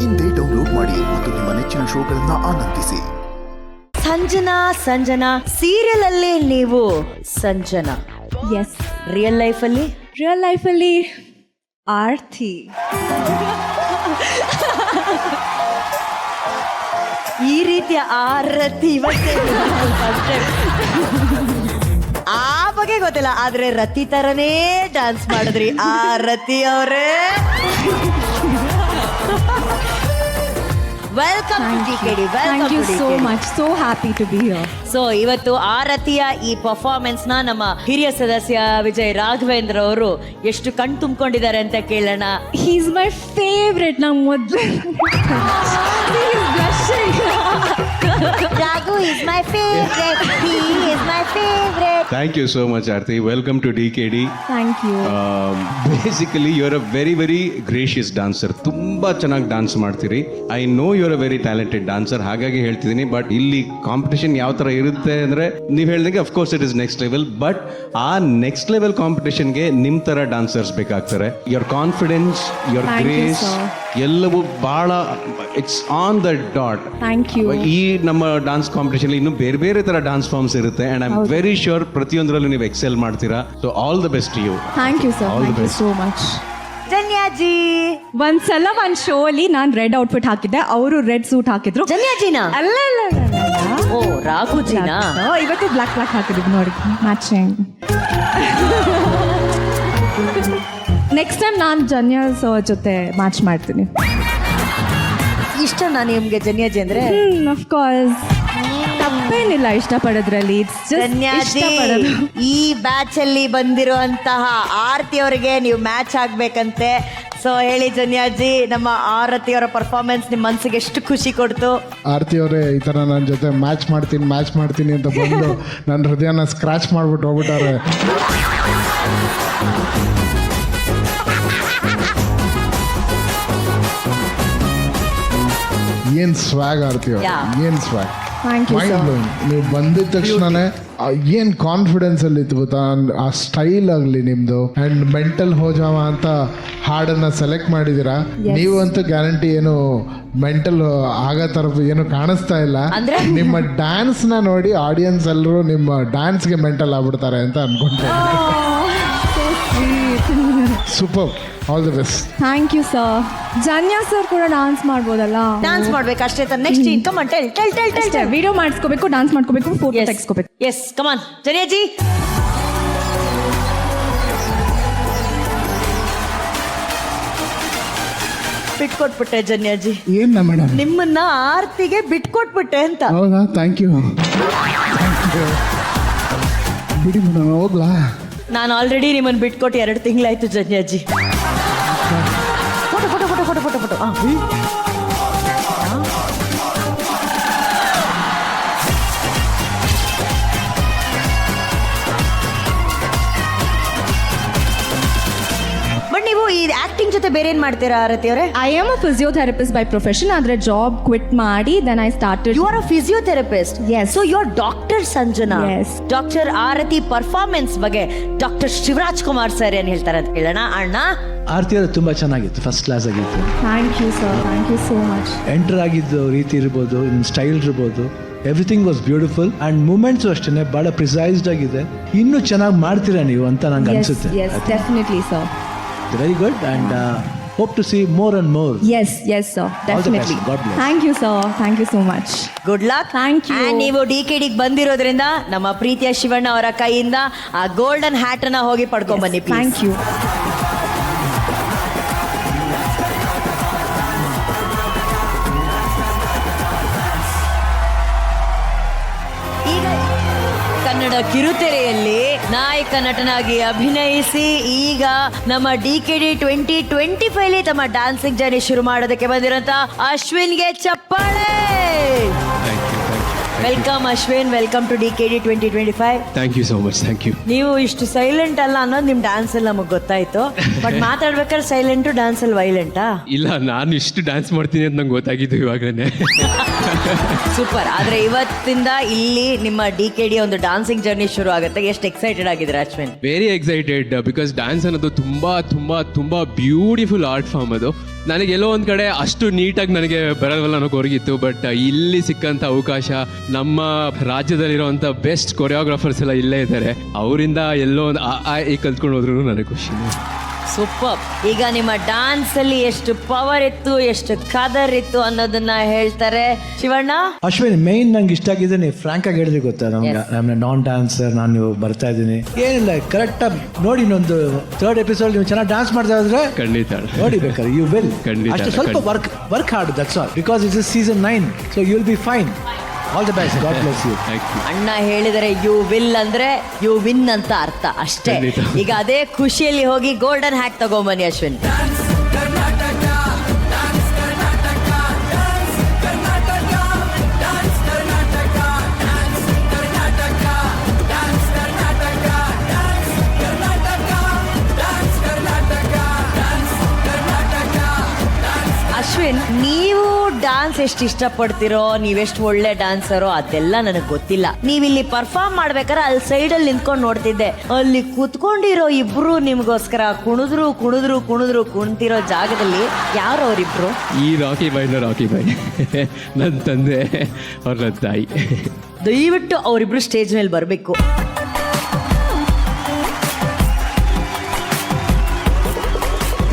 ಇಂದೇ ಡೌನ್ಲೋಡ್ ಮಾಡಿ ಮತ್ತು ನಿಮ್ಮ ನೆಚ್ಚಿನ ಶೋಗಳನ್ನ ಆನಂದಿಸಿ. ಸಂಜನಾ ಸೀರಿಯಲ್ ಅಲ್ಲಿ ನೀವು ಸಂಜನಾ, ಎಸ್. ರಿಯಲ್ ಲೈಫಲ್ಲಿ ಆರ್ತಿ. ಈ ರೀತಿಯ ಆರತಿ ಇವತ್ತೇ ಆ ಬಗ್ಗೆ ಗೊತ್ತಿಲ್ಲ, ಆದ್ರೆ ರತಿ ತರನೇ ಡ್ಯಾನ್ಸ್ ಮಾಡಿದ್ರಿ ಆ ರತಿ ಅವರೇ. Welcome to DKD. Thank you so much. So happy to be here. So ಇವತ್ತು ಆ ರತಿಯ ಈ ಪರ್ಫಾರ್ಮೆನ್ಸ್ ನ ನಮ್ಮ ಹಿರಿಯ ಸದಸ್ಯ ವಿಜಯ್ ರಾಘವೇಂದ್ರ ಅವರು ಎಷ್ಟು ಕಣ್ ತುಂಬಿಕೊಂಡಿದ್ದಾರೆ ಅಂತ ಕೇಳೋಣ. He's my favorite. ನಾ ಮೊದಲು Raghu is my favorite. He is my favorite. Thank you so much, Aarti. Welcome to DKD. Thank you. Basically, you're a very, very gracious dancer. ತುಂಬಾ ಚೆನ್ನಾಗಿ ಡಾನ್ಸ್ ಮಾಡ್ತೀರಿ. I know your a very talented dancer, ಹಾಗಾಗಿ ಹೇಳ್ತಿದ್ದೀನಿ. But ಇಲ್ಲಿ competition ಯಾವ ಥರ ಇರುತ್ತೆ ಅಂದರೆ, ನೀವು ಹೇಳ್ದಂಗೆ of course it is next level. But ಆ ನೆಕ್ಸ್ಟ್ ಲೆವೆಲ್ ಕಾಂಪಿಟೇಷನ್ಗೆ ನಿಮ್ಮ ಥರ ಡಾನ್ಸರ್ಸ್ ಬೇಕಾಗ್ತಾರೆ. ಯುವರ್ ಕಾನ್ಫಿಡೆನ್ಸ್, ಯುವರ್ ಗ್ರೇಸ್ ಎಲ್ಲವೂ ಭಾಳ it's on the dot. Thank you. ಈ ನಮ್ಮ ಡಾನ್ಸ್ ಕಾಂಪಿಟೇಷನ್ ಇನ್ನೂ ಬೇರೆ ಬೇರೆ ತರ ಡಾನ್ಸ್ ಫಾರ್ಮ್ಸ್ ಇರುತ್ತೆ and I am very sure ಪ್ರತಿಯೊಂದರಲ್ಲೂ ನೀವು ಎಕ್ಸೆಲ್ ಮಾಡ್ತೀರಾ. So all the best you. Thank you, sir. Thank you so much. ಜನ್ಯಾಜಿ ಒಂದ್ಸಲ ಒಂದ್ ಶೋ ಅಲ್ಲಿ ನಾನ್ ರೆಡ್ ಔಟ್ಫಿಟ್ ಹಾಕಿದ್ದೆ, ಅವರು ರೆಡ್ ಸೂಟ್ ಹಾಕಿದ್ರು. ಜನ್ಯಾಜಿನಾ? ಅಲ್ಲ ಓ ರಾಘುಜಿನಾ? ಇವತ್ತು ಬ್ಲಾಕ್ ಹಾಕಿದ್ವಿ ನೋಡಿ, ಮ್ಯಾಚಿಂಗ್. ನೆಕ್ಸ್ಟ್ ಟೈಮ್ ನಾನು ಜನ್ಯಾಸ್ ಜೊತೆ ಮ್ಯಾಚ್ ಮಾಡ್ತೀನಿ. ಇಷ್ಟ ನಾನು ನಿಮ್ಗೆ ಜನ್ಯಾಜಿ ಅಂದ್ರೆ? ಆಫ್ ಕೋರ್ಸ್, ತಪ್ಪೇನಿಲ್ಲ ಇಷ್ಟಪಡೋದ್ರಲ್ಲಿ. ಜನ್ಯಾಜಿ, ಈ ಬ್ಯಾಚ್ ಅಲ್ಲಿ ಬಂದಿರುವಂತಹ ಆರತಿ ಅವರಿಗೆ ನೀವು ಮ್ಯಾಚ್ ಆಗ್ಬೇಕಂತೆ. ಸೊ ಹೇಳಿ ಜನ್ಯಾಜಿ, ನಮ್ಮ ಆರತಿ ಅವರ ಪರ್ಫಾರ್ಮೆನ್ಸ್ ನಿಮ್ಮ ಮನ್ಸಿಗೆ ಎಷ್ಟು ಖುಷಿ ಕೊಡ್ತು? ಆರತಿ ಅವರೇ ಈ ಥರ ನನ್ನ ಜೊತೆ ಮ್ಯಾಚ್ ಮಾಡ್ತೀನಿ ಅಂತ ಬಂದು ನನ್ನ ಹೃದಯನ ಸ್ಕ್ರಾಚ್ ಮಾಡ್ಬಿಟ್ಟು ಹೋಗ್ಬಿಟ್ಟಾರೆ. ಏನ್ ಸ್ವ್ಯಾಗ್ ಆರ್ತಿ ಅವ್ರೆ, ಏನ್ ಸ್ವ್ಯಾಗ್. Thank you, sir. ನೀವು ಬಂದಿದ ತಕ್ಷಣನೇ ಏನ್ ಕಾನ್ಫಿಡೆನ್ಸ್ ಅಲ್ಲಿ ಇತ್ತು ಗೊತ್ತಾ, ಆ ಸ್ಟೈಲ್ ಆಗಲಿ ನಿಮ್ದು. ಅಂಡ್ ಮೆಂಟಲ್ ಹೋಜಾವ ಅಂತ ಹಾಡನ್ನ ಸೆಲೆಕ್ಟ್ ಮಾಡಿದೀರಾ. ನೀವಂತೂ ಗ್ಯಾರಂಟಿ ಏನು ಮೆಂಟಲ್ ಆಗೋ ತರ ಏನು ಕಾಣಿಸ್ತಾ ಇಲ್ಲ. ನಿಮ್ಮ ಡ್ಯಾನ್ಸ್ ನ ನೋಡಿ ಆಡಿಯನ್ಸ್ ಎಲ್ಲರೂ ನಿಮ್ಮ ಡ್ಯಾನ್ಸ್ಗೆ ಮೆಂಟಲ್ ಆಗ್ಬಿಡ್ತಾರೆ ಅಂತ ಅನ್ಕೊಂತೀನಿ. Super, all the best. Thank you sir. Janya sir ಕೂಡ ಡಾನ್ಸ್ ಮಾಡ್ಬೋದಲ್ಲ? ಡಾನ್ಸ್ ಮಾಡ್ಬೇಕು ಅಷ್ಟೇ. Next come on, tell. Video ಮಾಡಿಸ್ಕೋಬೇಕು, ಡಾನ್ಸ್ ಮಾಡ್ಕೋಬೇಕು, ಫೋಟೋ ತೆಗೆಸ್ಕೋಬೇಕು. ಎಸ್, ಕಮ್ ಆನ್ ಜನ್ಯಾಜಿ. ಬಿಟ್ಕೊಟ್ಬಿಟ್ಟೆ ಜನ್ಯಾಜಿ. ಏನ ಮೇಡಮ್? ನಿಮ್ಮನ್ನ ಆರ್ತಿಗೆ ಬಿಟ್ಕೊಟ್ಬಿಟ್ಟೆ ಅಂತ. ಹೌದಾ? Thank you. ಬಿಡಿ ಮೇಡಮ್, ಹೋಗ್ಲಾ? ನಾನು ಆಲ್ರೆಡಿ ನಿಮ್ಮನ್ನು ಬಿಟ್ಕೊಟ್ಟು 2 ತಿಂಗಳಾಯ್ತು ಜನ್ಯಾಜಿ. ಫೋಟೋ. ಬಟ್ ನೀವು ಈ ಆಕ್ಟಿಂಗ್ ಜೊತೆ ಬೇರೆ ಏನ್ ಮಾಡ್ತೀರಾ ಆರತಿ ಅವರೇ? I am a physiotherapist by profession. ಆದ್ರೆ ಜಾಬ್ ಕ್ವಿಟ್ ಮಾಡಿ then I started. You are a physiotherapist? Yes. So you are doctor Sanjana. Yes. Doctor Aarti performance ಬಗ್ಗೆ ಡಾಕ್ಟರ್ ಶಿವರಾಜ್ ಕುಮಾರ್ ಸರ್ ಏನ್ ಹೇಳ್ತಾರೆ ಅಂತ ಕೇಳೋಣ. ಅಣ್ಣ, ಆರತಿ ಅದು ತುಂಬ ಚೆನ್ನಾಗಿತ್ತು, ಫಸ್ಟ್ ಕ್ಲಾಸ್ ಆಗಿತ್ತು. Thank you sir, thank you so much. Enter ಆಗಿದ್ದು ರೀತಿ ಇರ್ಬೋದು, ನಿಮ್ಮ ಸ್ಟೈಲ್ ಇರ್ಬೋದು, everything was beautiful. And moments ಅಷ್ಟೇ ಭಾಳ ಪ್ರಿಸೈಸ್ಡ್ ಆಗಿದೆ. ಇನ್ನೂ ಚೆನ್ನಾಗಿ ಮಾಡ್ತೀರಾ ನೀವು ಅಂತ ನಂಗೆ ಅನಿಸುತ್ತೆ. Yes, definitely sir. Very good and hope to see more and more. Yes sir, definitely. God bless. Thank you sir, thank you so much. Good luck. Thank you. And ನೀವು ಡಿಕೆಡಿಗೆ ಬಂದಿರೋದ್ರಿಂದ ನಮ್ಮ ಪ್ರೀತಿಯ ಶಿವಣ್ಣ ಅವರ ಕೈಯಿಂದ ಆ ಗೋಲ್ಡನ್ ಹ್ಯಾಟ್ ಅನ್ನ ಹೋಗಿ ಪಡ್ಕೊಂಡ್ ಬನ್ನಿ ಪ್ಲೀಸ್. Thank you. ಈಗ ಕನ್ನಡ ಕಿರುತೆರೆಯಲ್ಲಿ ನಾಯಕ ನಟನಾಗಿ ಅಭಿನಯಿಸಿ ಈಗ ನಮ್ಮ ಡಿಕೆಡಿ 2025 ತಮ್ಮ ಡಾನ್ಸಿಂಗ್ ಜರ್ನಿ ಶುರು ಮಾಡೋದಕ್ಕೆ ಬಂದಿರೋಂತ ಅಶ್ವಿನ್ಗೆ ಚಪ್ಪಾಳೆ. Welcome Ashwin, welcome to DKD 2025. Thank you so much. Thank you. ನೀವು ಇಷ್ಟು ಸೈಲೆಂಟ್ ಅಲ್ಲ ಅನ್ನೋದು ನಿಮ್ ಡ್ಯಾನ್ಸ್ ಅಲ್ಲಿ ನಮಗೆ ಗೊತ್ತಾಯ್ತು. ಬಟ್ ಮಾತಾಡ್ಬೇಕಾದ್ರೆ ಸೈಲೆಂಟು, ಡ್ಯಾನ್ಸ್ ಅಲ್ಲಿ ವೈಲೆಂಟಾ? ಇಲ್ಲ, ನಾನು ಇಷ್ಟು ಡ್ಯಾನ್ಸ್ ಮಾಡ್ತೀನಿ ಅಂತ ನಂಗೆ ಗೊತ್ತಾಗಿದ್ದು ಇವಾಗಲೇ. ಸೂಪರ್. ಆದ್ರೆ ಇವತ್ತಿಂದ ಇಲ್ಲಿ ನಿಮ್ಮ DKD ಒಂದು ಡಾನ್ಸಿಂಗ್ ಜರ್ನಿ ಶುರು ಆಗುತ್ತೆ. ಎಷ್ಟು ಎಕ್ಸೈಟೆಡ್ ಆಗಿದ್ದೀರಾ Ashwin? Very excited because dance ಅನ್ನೋದು ತುಂಬಾ ತುಂಬಾ ತುಂಬಾ ಬ್ಯೂಟಿಫುಲ್ ಆರ್ಟ್ ಫಾರ್ಮ್. ಅದು ನನಗೆ ಎಲ್ಲೋ ಒಂದು ಕಡೆ ಅಷ್ಟು ನೀಟಾಗಿ ನನಗೆ ಬರಲ್ವಲ್ಲ ಅನ್ನೋ ಹೊರಗಿತ್ತು. ಬಟ್ ಇಲ್ಲಿ ಸಿಕ್ಕಂಥ ಅವಕಾಶ, ನಮ್ಮ ರಾಜ್ಯದಲ್ಲಿರುವಂಥ ಬೆಸ್ಟ್ ಕೊರಿಯೋಗ್ರಾಫರ್ಸ್ ಎಲ್ಲ ಇಲ್ಲೇ ಇದ್ದಾರೆ. ಅವರಿಂದ ಎಲ್ಲೋ ಒಂದು ಕಲ್ತ್ಕೊಂಡು ಹೋದ್ರು ನನಗೆ ಖುಷಿ. ಸೂಪರ್. ಈಗ ನಿಮ್ಮ ಡಾನ್ಸ್ ಅಲ್ಲಿ ಎಷ್ಟು ಪವರ್ ಇತ್ತು, ಎಷ್ಟು ಕದರ್ ಇತ್ತು ಅನ್ನೋದನ್ನ ಹೇಳ್ತಾರೆ ಶಿವಣ್ಣ. ಅಶ್ವಿನ್, ಮೇನ್ ನಂಗೆ ಇಷ್ಟ ಆಗಿದೆ, ನೀವು ಫ್ರಾಂಕ್ ಆಗಿ ಹೇಳಿದ್ರೆ ಗೊತ್ತಾ ನಮ್ಗೆ, ನಾನು ನಾನ್ ಡ್ಯಾನ್ಸರ್, ನಾನು ನೀವು ಬರ್ತಾ ಇದ್ದೀನಿ, ಏನಿಲ್ಲ ಕರೆಕ್ಟಾಗಿ ನೋಡಿ. ಇನ್ನೊಂದು 3rd ಎಪಿಸೋಡ್ ನೀವು ಚೆನ್ನಾಗಿ ಡ್ಯಾನ್ಸ್ ಮಾಡ್ತಾ ಇದ್ರೆ ಖಂಡಿತ ನೋಡಿ ಬೇಕಾದ್ರೆ ಯು ವಿಲ್. ಖಂಡಿತ. ಅಷ್ಟು ಸ್ವಲ್ಪ work hard, that's all, because it's season 9, so you will be fine. All the best, god bless you. ಅಣ್ಣ ಹೇಳಿದರೆ ಯು ವಿಲ್ ಅಂದ್ರೆ ಯು ವಿನ್ ಅಂತ ಅರ್ಥ ಅಷ್ಟೇ. ಈಗ ಅದೇ ಖುಷಿಯಲ್ಲಿ ಹೋಗಿ ಗೋಲ್ಡನ್ ಹ್ಯಾಕ್ ತಗೊಂಬನ್ನಿ ಅಶ್ವಿನ್. ಅಶ್ವಿನ್, ನೀವು ಡಾನ್ಸ್ ಎಷ್ಟು ಇಷ್ಟಪಡ್ತೀರೋ, ನೀವೆಷ್ಟು ಒಳ್ಳೆ ಡ್ಯಾನ್ಸರೋ ಅದೆಲ್ಲ ನನಗೆ ಗೊತ್ತಿಲ್ಲ. ನೀವಿಲ್ಲಿ ಪರ್ಫಾರ್ಮ್ ಮಾಡ್ಬೇಕಾದ್ರೆ ಅಲ್ಲಿ ಸೈಡಲ್ಲಿ ನಿಂತ್ಕೊಂಡು ನೋಡ್ತಿದ್ದೆ. ಅಲ್ಲಿ ಕೂತ್ಕೊಂಡಿರೋ ಇಬ್ರು ನಿಮ್ಗೋಸ್ಕರ ಕುಣಿತಿರೋ ಜಾಗದಲ್ಲಿ ಯಾರು ಅವರಿಬ್ರು? ಈ ರಾಕಿ ಬಾಯ್ ನನ್ನ ತಂದೆ ಅವ್ರ ನನ್ನ ತಾಯಿ. ದಯವಿಟ್ಟು ಅವರಿಬ್ರು ಸ್ಟೇಜ್ ಮೇಲೆ ಬರಬೇಕು.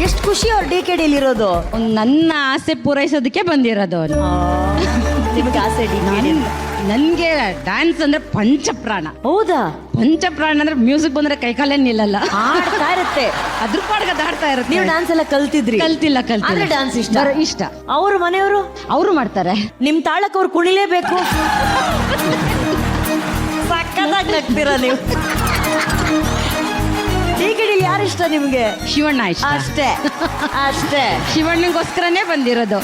ಎಷ್ಟು ಖುಷಿ ಅವ್ರು DKD ಇರೋದು. ನನ್ನ ಆಸೆ ಪೂರೈಸೋದಕ್ಕೆ ಬಂದಿರೋದು ಅವ್ರು. ನಿಮ್ಗೆ ಆಸೆ DKD? ನನ್ಗೆ ಡ್ಯಾನ್ಸ್ ಅಂದ್ರೆ ಪಂಚಪ್ರಾಣ. ಹೌದಾ? ಪಂಚಪ್ರಾಣ ಅಂದ್ರೆ ಮ್ಯೂಸಿಕ್ ಬಂದ್ರೆ ಕೈಕಾಲೇ ನಿಲ್ಲಲ್ಲ, ಆಡ್ತಾ ಇರುತ್ತೆ, ಅದ್ರ ಪಾಡ್ಗೆ ದಾಡ್ತಾ ಇರುತ್ತೆ. ನೀವು ಡ್ಯಾನ್ಸ್ ಎಲ್ಲ ಕಲ್ತಿದ್ರಿ? ಕಲ್ತಿಲ್ಲ. ಆದ್ರೆ ಡ್ಯಾನ್ಸ್ ಇಷ್ಟ. ಇಷ್ಟ. ಅವ್ರ ಮನೆಯವರು ಅವರು ಮಾಡ್ತಾರೆ. ನಿಮ್ ತಾಳಕ್ಕೆ ಅವ್ರು ಕುಣಿಲೇಬೇಕು. ಸಕ್ಕತ್ತಾಗಿ ನಗ್ತೀರ ನೀವು. DKD ಯಾರು ಇಷ್ಟ ನಿಮ್ಗೆ? ಶಿವಣ್ಣ ಇಷ್ಟ. ಅಷ್ಟೇ. ಶಿವಣ್ಣಗೋಸ್ಕರನೇ ಬಂದಿರೋದು.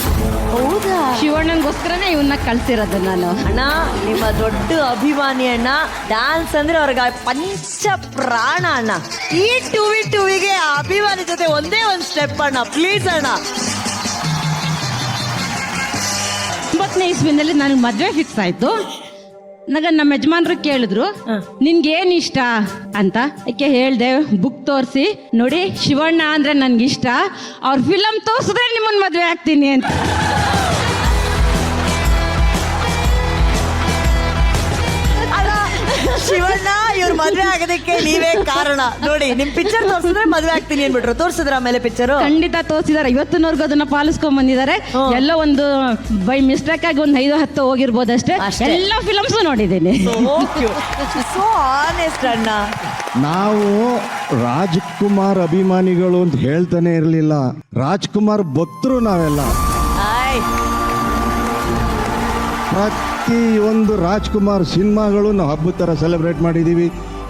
ಹೌದಾ? ಶಿವಣ್ಣಗೋಸ್ಕರನೇ ಇವನ್ನ ಕಳ್ಸಿರೋದು ನಾನು. ಅಣ್ಣ, ನಿಮ್ಮ ದೊಡ್ಡ ಅಭಿಮಾನಿ ಅಣ್ಣ. ಡ್ಯಾನ್ಸ್ ಅಂದ್ರೆ ಅವ್ರಿಗೆ ಪಂಚ ಪ್ರಾಣ ಅಣ್ಣ. ಈ ಟೂವಿಗೆ ಅಭಿಮಾನಿ ಜೊತೆ ಒಂದೇ ಒಂದು ಸ್ಟೆಪ್ ಅಣ್ಣ, ಪ್ಲೀಸ್ ಅಣ್ಣ. 9ನೇ ಇಸ್ವಿನಲ್ಲಿ ನನಗೆ ಮದುವೆ ಫಿಕ್ಸ್ ಆಯ್ತು. ನಮ್ಮ ಯಜಮಾನ್ರು ಕೇಳಿದ್ರು, ನಿನ್ಗೆ ಏನ್ ಇಷ್ಟ ಅಂತ. ಯಾಕೆ ಹೇಳ್ದೆ, ಬುಕ್ ತೋರಿಸಿ ನೋಡಿ, ಶಿವಣ್ಣ ಅಂದ್ರೆ ನನ್ಗಿಷ್ಟ, ಅವ್ರ ಫಿಲಮ್ ತೋರಿಸಿದ್ರೆ ನಿಮ್ಮನ್ನ ಮದುವೆ ಆಗ್ತೀನಿ ಅಂತ. ಶಿವಣ್ಣ ಇವ್ರ ಮದ್ವೆ ಆಗೋದಕ್ಕೆ ನೀವೇ ಕಾರಣ. ನೋಡಿ, ನಿಮ್ ಪಿಕ್ಚರ್ ತೋರಿಸಿದ್ರೆ ಮದ್ವೆ ಆಗ್ತೀನಿ ಅನ್ಬಿಟ್ರು. ತೋರಿಸಿದ್ರ ಆಮೇಲೆ ಪಿಕ್ಚರ್? ಖಂಡಿತ ತೋರಿಸಿದಾರೆ. ಇವತ್ತಿನವರೆಗೂ ಅದನ್ನ ಪಾಲಿಸ್ಕೊಂಡ್ ಬಂದಿದ್ದಾರೆ. ಎಲ್ಲ ಒಂದು ಬೈ ಮಿಸ್ಟೇಕ್ ಆಗಿ ಒಂದು 5-10 ಹೋಗಿರ್ಬೋದಷ್ಟೇ. ಎಲ್ಲ ಫಿಲಮ್ಸ್ ನೋಡಿದ್ದೀನಿ. ಸೋ ಆನೆಸ್ಟ್ ಅಣ್ಣ. ನಾವು ರಾಜ್ಕುಮಾರ್ ಅಭಿಮಾನಿಗಳು ಅಂತ ಹೇಳ್ತಾನೆ ಇರಲಿಲ್ಲ, ರಾಜ್ಕುಮಾರ್ ಭಕ್ತರು ನಾವೆಲ್ಲ. ಪ್ರತಿ ಒಂದು ರಾಜ್ಕುಮಾರ್ ಸಿನಿಮಾಗಳು ನಾವು ಹಬ್ಬದ ಥರ ಸೆಲೆಬ್ರೇಟ್ ಮಾಡಿದ್ದೀವಿ,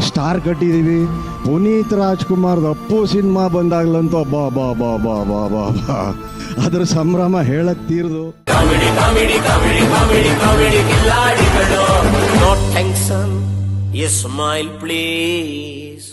ಸ್ಟಾರ್ ಕಟ್ಟಿದ್ದೀವಿ. ಪುನೀತ್ ರಾಜ್ಕುಮಾರ್ದು ಅಪ್ಪು ಸಿನಿಮಾ ಬಂದಾಗ್ಲಂತೂ ಬಾ ಬಾ ಬಾ ಬಾ ಬಾ ಬಾ ಬಾ ಅದ್ರ ಸಂಭ್ರಮ ಹೇಳಕ್ ತೀರ್ದು. No tension, a smile please.